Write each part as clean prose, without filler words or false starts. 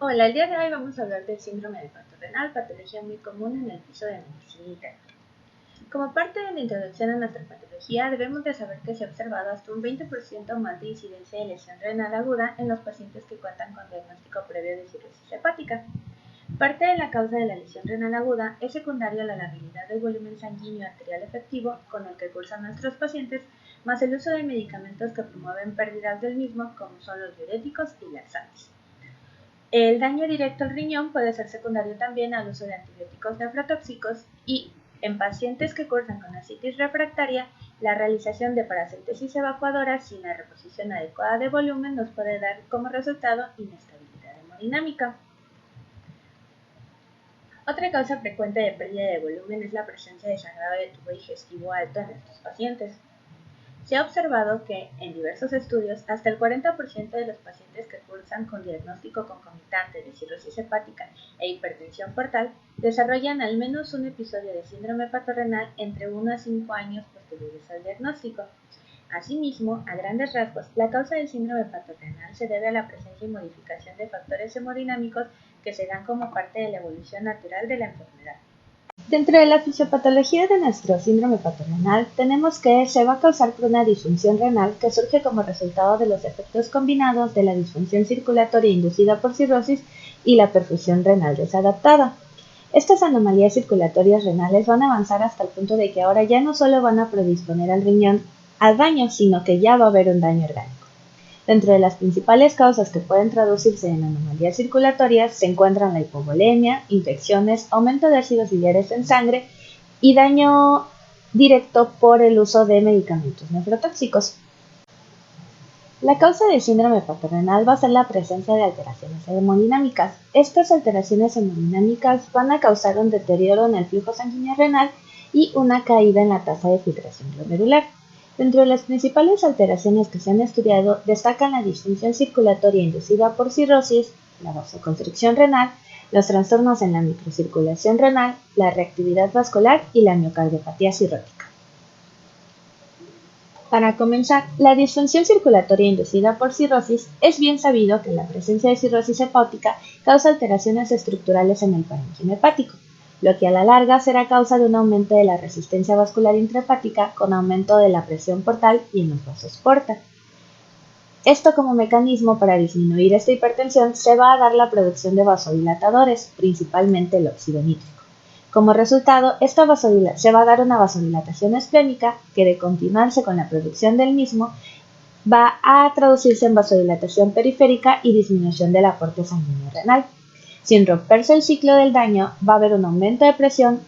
Hola, el día de hoy vamos a hablar del síndrome de parto renal, patología muy común en el piso de medicina interna. Como parte de la introducción a nuestra patología, debemos de saber que se ha observado hasta un 20% más de incidencia de lesión renal aguda en los pacientes que cuentan con diagnóstico previo de cirrosis hepática. Parte de la causa de la lesión renal aguda es secundaria a la labilidad del volumen sanguíneo arterial efectivo con el que cursan nuestros pacientes, más el uso de medicamentos que promueven pérdidas del mismo, como son los diuréticos y laxantes. El daño directo al riñón puede ser secundario también al uso de antibióticos nefrotóxicos y, en pacientes que cursan con ascitis refractaria, la realización de parasíntesis evacuadora sin la reposición adecuada de volumen nos puede dar como resultado inestabilidad hemodinámica. Otra causa frecuente de pérdida de volumen es la presencia de sangrado de tubo digestivo alto en estos pacientes. Se ha observado que, en diversos estudios, hasta el 40% de los pacientes que cursan con diagnóstico concomitante de cirrosis hepática e hipertensión portal desarrollan al menos un episodio de síndrome hepatorenal entre 1 a 5 años posteriores al diagnóstico. Asimismo, a grandes rasgos, la causa del síndrome hepatorenal se debe a la presencia y modificación de factores hemodinámicos que se dan como parte de la evolución natural de la enfermedad. Dentro de la fisiopatología de nuestro síndrome hepatorenal, tenemos que se va a causar por una disfunción renal que surge como resultado de los efectos combinados de la disfunción circulatoria inducida por cirrosis y la perfusión renal desadaptada. Estas anomalías circulatorias renales van a avanzar hasta el punto de que ahora ya no solo van a predisponer al riñón al daño, sino que ya va a haber un daño orgánico. Dentro de las principales causas que pueden traducirse en anomalías circulatorias se encuentran la hipovolemia, infecciones, aumento de ácidos biliares en sangre y daño directo por el uso de medicamentos nefrotóxicos. La causa del síndrome hepatorenal va a ser la presencia de alteraciones hemodinámicas. Estas alteraciones hemodinámicas van a causar un deterioro en el flujo sanguíneo renal y una caída en la tasa de filtración glomerular. Dentro de las principales alteraciones que se han estudiado destacan la disfunción circulatoria inducida por cirrosis, la vasoconstricción renal, los trastornos en la microcirculación renal, la reactividad vascular y la miocardiopatía cirrótica. Para comenzar, la disfunción circulatoria inducida por cirrosis es bien sabido que la presencia de cirrosis hepática causa alteraciones estructurales en el parénquima hepático, lo que a la larga será causa de un aumento de la resistencia vascular intrahepática con aumento de la presión portal y en los vasos porta. Esto como mecanismo para disminuir esta hipertensión se va a dar la producción de vasodilatadores, principalmente el óxido nítrico. Como resultado, se va a dar una vasodilatación esplénica que de continuarse con la producción del mismo va a traducirse en vasodilatación periférica y disminución del aporte sanguíneo renal. Sin romperse el ciclo del daño, va a haber un aumento de presión,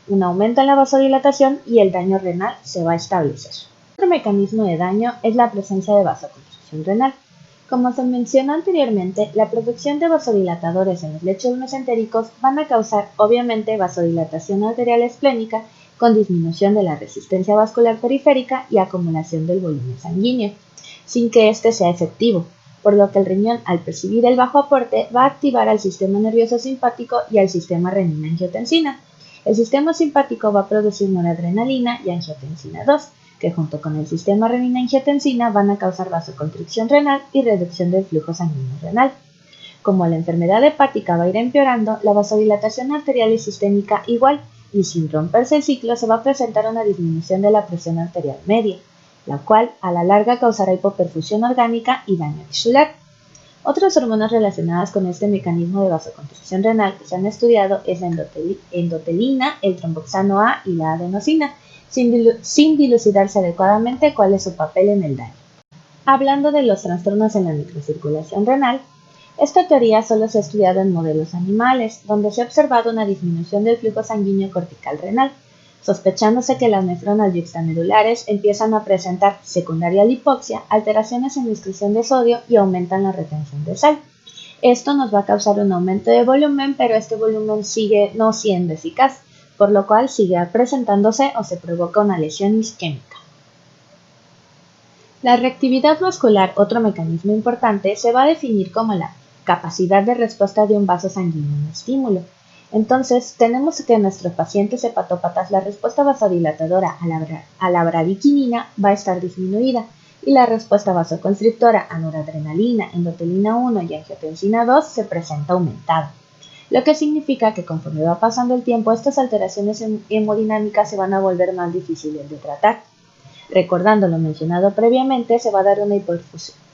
un aumento en la vasodilatación y el daño renal se va a establecer. Otro mecanismo de daño es la presencia de vasoconstricción renal. Como se mencionó anteriormente, la producción de vasodilatadores en los lechos mesentéricos van a causar obviamente vasodilatación arterial esplénica con disminución de la resistencia vascular periférica y acumulación del volumen sanguíneo, sin que este sea efectivo, por lo que el riñón al percibir el bajo aporte va a activar al sistema nervioso simpático y al sistema renina-angiotensina. El sistema simpático va a producir noradrenalina y angiotensina 2, que junto con el sistema renina-angiotensina van a causar vasoconstricción renal y reducción del flujo sanguíneo renal. Como la enfermedad hepática va a ir empeorando, la vasodilatación arterial y sistémica igual, y sin romperse el ciclo se va a presentar una disminución de la presión arterial media, la cual a la larga causará hipoperfusión orgánica y daño tisular. Otras hormonas relacionadas con este mecanismo de vasoconstricción renal que se han estudiado es la endotelina, el tromboxano A y la adenosina, sin dilucidarse adecuadamente cuál es su papel en el daño. Hablando de los trastornos en la microcirculación renal, esta teoría solo se ha estudiado en modelos animales, donde se ha observado una disminución del flujo sanguíneo cortical renal, sospechándose que las nefronas yuxtamedulares empiezan a presentar, secundaria a la hipoxia, alteraciones en la excreción de sodio y aumentan la retención de sal. Esto nos va a causar un aumento de volumen, pero este volumen sigue no siendo eficaz, por lo cual sigue presentándose o se provoca una lesión isquémica. La reactividad vascular, otro mecanismo importante, se va a definir como la capacidad de respuesta de un vaso sanguíneo a un estímulo. Entonces, tenemos que en nuestros pacientes hepatópatas la respuesta vasodilatadora a la bradiquinina va a estar disminuida, y la respuesta vasoconstrictora a noradrenalina, endotelina 1 y angiotensina 2 se presenta aumentada, lo que significa que conforme va pasando el tiempo, estas alteraciones hemodinámicas se van a volver más difíciles de tratar. Recordando lo mencionado previamente, se va a dar una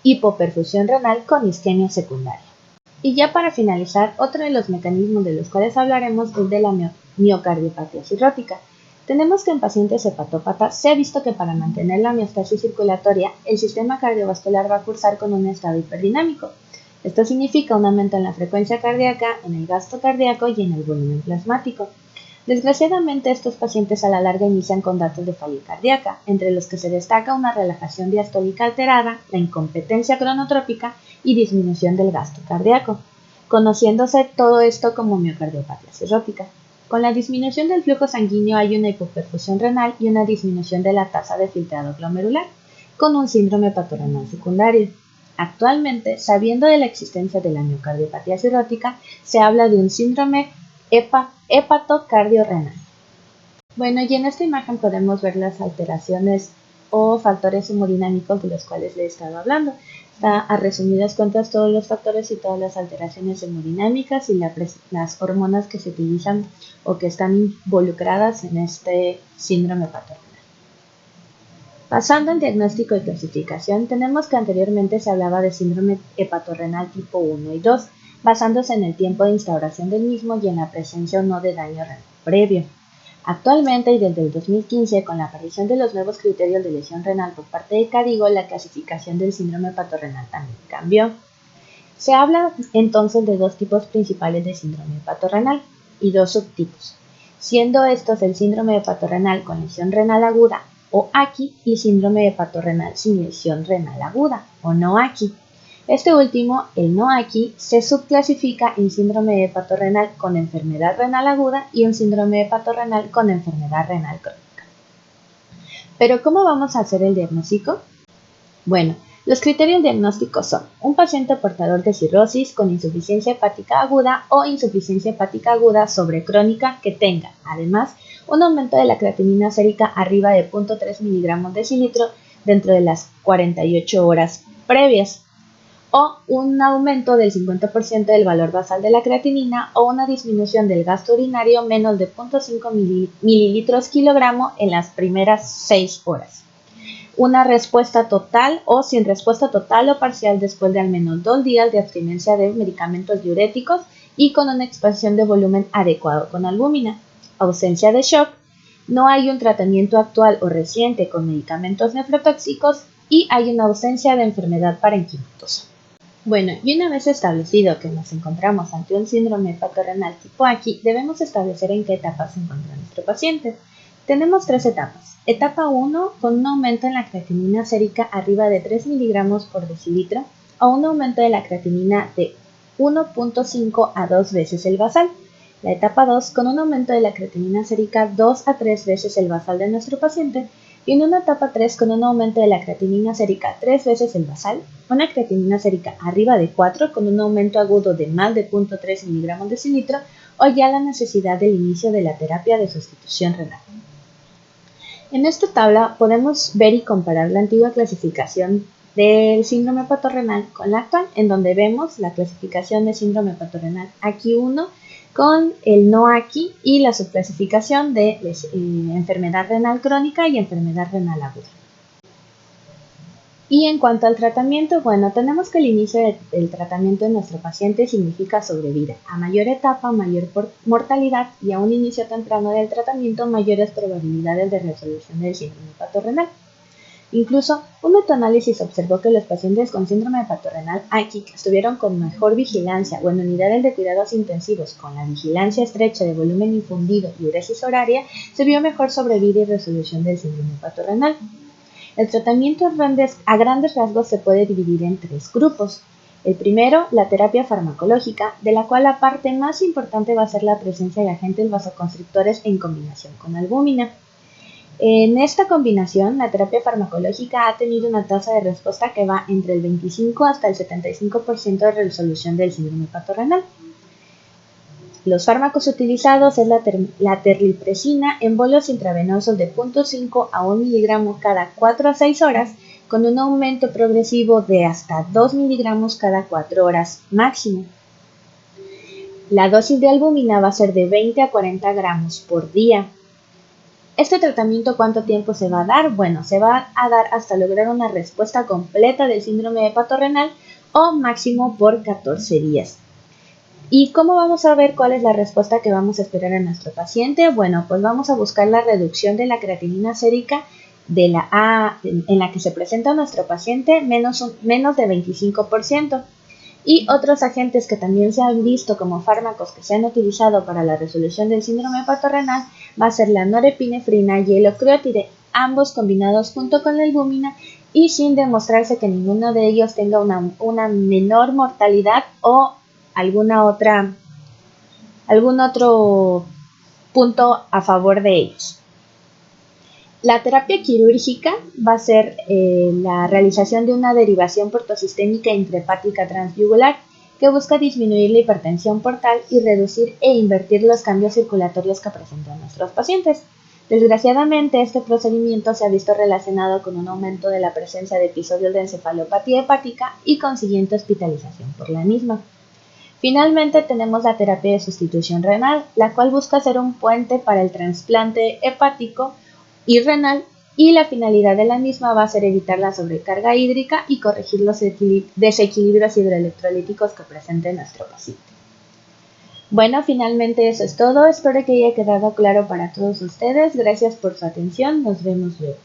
hipoperfusión renal con isquemia secundaria. Y ya para finalizar, otro de los mecanismos de los cuales hablaremos es de la miocardiopatía cirrótica. Tenemos que en pacientes hepatópatas se ha visto que para mantener la homeostasis circulatoria, el sistema cardiovascular va a cursar con un estado hiperdinámico. Esto significa un aumento en la frecuencia cardíaca, en el gasto cardíaco y en el volumen plasmático. Desgraciadamente, estos pacientes a la larga inician con datos de falla cardíaca, entre los que se destaca una relajación diastólica alterada, la incompetencia cronotrópica y disminución del gasto cardíaco, conociéndose todo esto como miocardiopatía cirrótica. Con la disminución del flujo sanguíneo hay una hipoperfusión renal y una disminución de la tasa de filtrado glomerular, con un síndrome hepatorenal secundario. Actualmente, sabiendo de la existencia de la miocardiopatía cirrótica, se habla de un síndrome hepatocardiorrenal. Bueno, y en esta imagen podemos ver las alteraciones o factores hemodinámicos de los cuales le he estado hablando. Está a resumidas cuentas todos los factores y todas las alteraciones hemodinámicas y las hormonas que se utilizan o que están involucradas en este síndrome hepatorenal. Pasando al diagnóstico y clasificación, tenemos que anteriormente se hablaba de síndrome hepatorenal tipo 1 y 2, basándose en el tiempo de instauración del mismo y en la presencia o no de daño renal previo. Actualmente y desde el 2015, con la aparición de los nuevos criterios de lesión renal por parte de KDIGO, la clasificación del síndrome hepatorenal también cambió. Se habla entonces de dos tipos principales de síndrome hepatorenal y dos subtipos, siendo estos el síndrome hepatorenal con lesión renal aguda o AKI y síndrome hepatorenal sin lesión renal aguda o no AKI. Este último, el no AKI, se subclasifica en síndrome hepatorenal con enfermedad renal aguda y un síndrome hepatorenal con enfermedad renal crónica. Pero ¿cómo vamos a hacer el diagnóstico? Bueno, los criterios diagnósticos son un paciente portador de cirrosis con insuficiencia hepática aguda o insuficiencia hepática aguda sobrecrónica que tenga, además, un aumento de la creatinina sérica arriba de 0.3 miligramos decilitro dentro de las 48 horas previas, o un aumento del 50% del valor basal de la creatinina o una disminución del gasto urinario menos de 0.5 mililitros kilogramo en las primeras 6 horas. Una respuesta total o sin respuesta total o parcial después de al menos 2 días de abstinencia de medicamentos diuréticos y con una expansión de volumen adecuado con albúmina. Ausencia de shock. No hay un tratamiento actual o reciente con medicamentos nefrotóxicos y hay una ausencia de enfermedad parenquimatosa. Bueno, y una vez establecido que nos encontramos ante un síndrome hepatorenal tipo AKI, debemos establecer en qué etapa se encuentra nuestro paciente. Tenemos 3 etapas. Etapa 1, con un aumento en la creatinina sérica arriba de 3 miligramos por decilitro o un aumento de la creatinina de 1.5 a 2 veces el basal. La etapa 2, con un aumento de la creatinina sérica 2 a 3 veces el basal de nuestro paciente. Y en una etapa 3, con un aumento de la creatinina sérica 3 veces el basal, una creatinina sérica arriba de 4 con un aumento agudo de más de 0.3 miligramos decilitro o ya la necesidad del inicio de la terapia de sustitución renal. En esta tabla podemos ver y comparar la antigua clasificación del síndrome hepatorenal con la actual, en donde vemos la clasificación de síndrome hepatorenal AKI 1 con el no AKI y la subclasificación de enfermedad renal crónica y enfermedad renal aguda. Y en cuanto al tratamiento, bueno, tenemos que el inicio del tratamiento de nuestro paciente significa sobrevida. A mayor etapa, mayor mortalidad y a un inicio temprano del tratamiento, mayores probabilidades de resolución del síndrome hepatorenal. Incluso, un metaanálisis observó que los pacientes con síndrome hepatorenal AKI que estuvieron con mejor vigilancia o en unidades de cuidados intensivos con la vigilancia estrecha de volumen infundido y uresis horaria, se vio mejor sobrevida y resolución del síndrome hepatorenal. El tratamiento a grandes rasgos se puede dividir en 3 grupos. El primero, la terapia farmacológica, de la cual la parte más importante va a ser la presencia de agentes vasoconstrictores en combinación con albúmina. En esta combinación, la terapia farmacológica ha tenido una tasa de respuesta que va entre el 25 hasta el 75% de resolución del síndrome hepatorenal. Los fármacos utilizados es la terlipresina en bolos intravenosos de 0.5 a 1 miligramo cada 4 a 6 horas con un aumento progresivo de hasta 2 miligramos cada 4 horas máximo. La dosis de albúmina va a ser de 20 a 40 gramos por día. ¿Este tratamiento cuánto tiempo se va a dar? Bueno, se va a dar hasta lograr una respuesta completa del síndrome hepatorrenal o máximo por 14 días. ¿Y cómo vamos a ver cuál es la respuesta que vamos a esperar en nuestro paciente? Bueno, pues vamos a buscar la reducción de la creatinina sérica de la A en la que se presenta nuestro paciente menos de 25%. Y otros agentes que también se han visto como fármacos que se han utilizado para la resolución del síndrome hepatorrenal va a ser la norepinefrina y el octreotide, ambos combinados junto con la albúmina y sin demostrarse que ninguno de ellos tenga una menor mortalidad o algún otro punto a favor de ellos. La terapia quirúrgica va a ser la realización de una derivación portosistémica intrahepática transyugular que busca disminuir la hipertensión portal y reducir e invertir los cambios circulatorios que presentan nuestros pacientes. Desgraciadamente, este procedimiento se ha visto relacionado con un aumento de la presencia de episodios de encefalopatía hepática y consiguiente hospitalización por la misma. Finalmente tenemos la terapia de sustitución renal, la cual busca ser un puente para el trasplante hepático y renal, y la finalidad de la misma va a ser evitar la sobrecarga hídrica y corregir los desequilibrios hidroelectrolíticos que presente nuestro paciente. Bueno, finalmente eso es todo. Espero que haya quedado claro para todos ustedes. Gracias por su atención. Nos vemos luego.